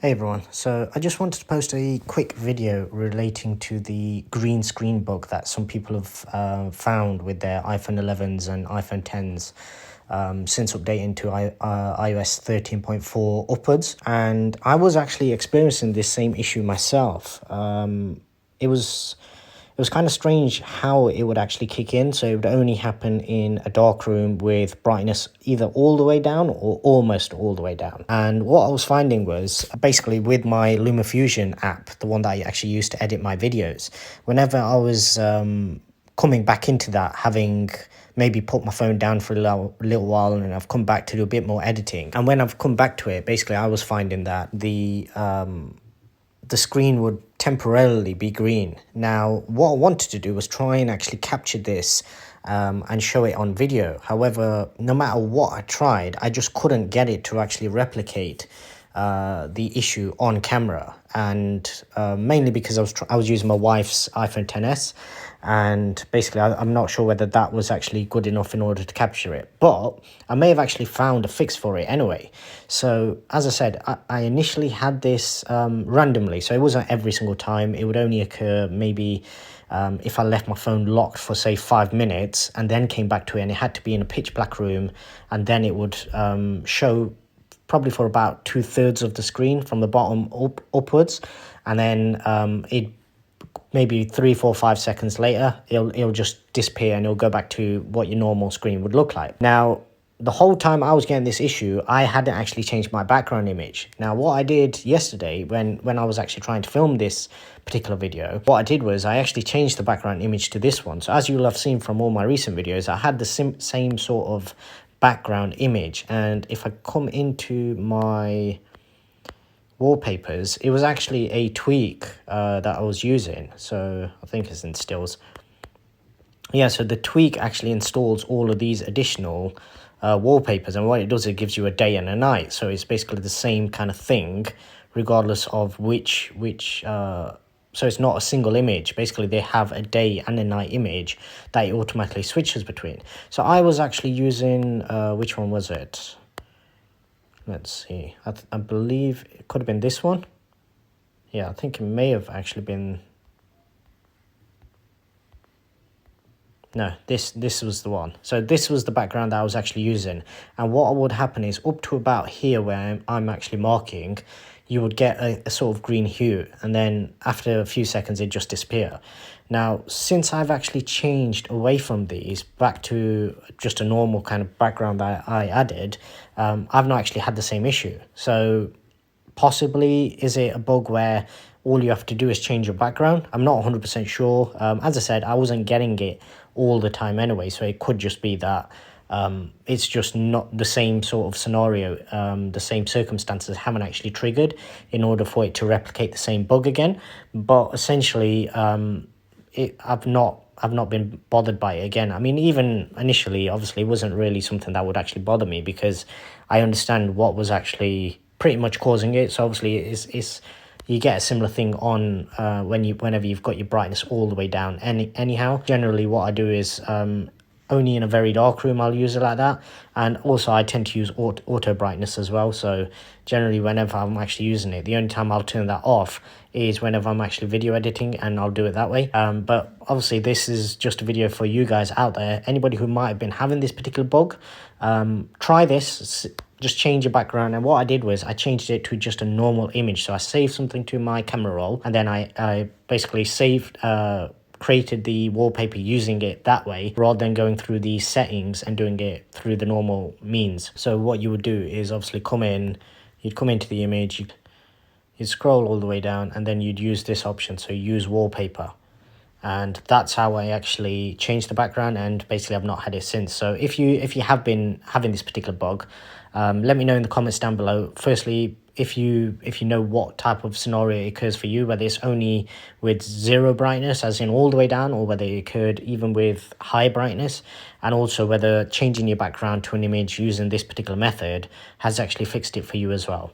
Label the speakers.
Speaker 1: Hey everyone, so I just wanted to post a quick video relating to the green screen bug that some people have found with their iPhone 11s and iPhone 10s since updating to iOS 13.4 upwards. And I was actually experiencing this same issue myself. It was kind of strange how it would actually kick in. So it would only happen in a dark room with brightness either all the way down or almost all the way down. And what I was finding was basically with my LumaFusion app, the one that I actually use to edit my videos, whenever I was coming back into that, having maybe put my phone down for a little while and I've come back to do a bit more editing. And when I've come back to it, basically I was finding that the screen would temporarily be green. Now, what I wanted to do was try and actually capture this and show it on video. However, no matter what I tried, I just couldn't get it to actually replicate the issue on camera. And mainly because I was using my wife's iPhone XS, and basically I'm not sure whether that was actually good enough in order to capture it, but I may have actually found a fix for it anyway. So as I said, I initially had this randomly, so it wasn't every single time. It would only occur maybe if I left my phone locked for say 5 minutes and then came back to it, and it had to be in a pitch black room, and then it would show probably for about 2/3 of the screen from the bottom upwards, and then it maybe 3, 4, 5 seconds later it'll just disappear and it'll go back to what your normal screen would look like. Now, the whole time I was getting this issue, I hadn't actually changed my background image. Now, what I did yesterday when I was actually trying to film this particular video, what I did was I actually changed the background image to this one. So as you'll have seen from all my recent videos, I had the same sort of background image. And if I come into my wallpapers, it was actually a tweak that I was using. So I think it's in stills. Yeah, so the tweak actually installs all of these additional wallpapers, and what it does, it gives you a day and a night. So it's basically the same kind of thing regardless of which so it's not a single image. Basically they have a day and a night image that it automatically switches between. So I was actually using which one was it? Let's see, I believe it could have been this one. Yeah, I think it may have actually been... No, this was the one. So this was the background that I was actually using. And what would happen is up to about here where I'm actually marking, you would get a sort of green hue, and then after a few seconds it just disappear. Now, since I've actually changed away from these back to just a normal kind of background that I added, I've not actually had the same issue. So possibly, is it a bug where all you have to do is change your background? I'm not 100% sure. As I said, I wasn't getting it all the time anyway, so it could just be that it's just not the same sort of scenario, the same circumstances haven't actually triggered in order for it to replicate the same bug again. But essentially, I've not been bothered by it again. I mean, even initially, obviously, it wasn't really something that would actually bother me because I understand what was actually pretty much causing it. So obviously, it's you get a similar thing on whenever you've got your brightness all the way down. Anyhow, generally, what I do is only in a very dark room I'll use it like that, and also I tend to use auto brightness as well. So generally, whenever I'm actually using it, the only time I'll turn that off is whenever I'm actually video editing, and I'll do it that way. But obviously this is just a video for you guys out there. Anybody who might have been having this particular bug, try this. Just change your background. And what I did was I changed it to just a normal image. So I saved something to my camera roll, and then I basically created the wallpaper using it that way, rather than going through the settings and doing it through the normal means. So what you would do is obviously you'd come into the image, you'd scroll all the way down, and then you'd use this option, so use wallpaper. And that's how I actually changed the background, and basically I've not had it since. So if you have been having this particular bug, let me know in the comments down below. Firstly, if you know what type of scenario occurs for you, whether it's only with zero brightness, as in all the way down, or whether it occurred even with high brightness, and also whether changing your background to an image using this particular method has actually fixed it for you as well.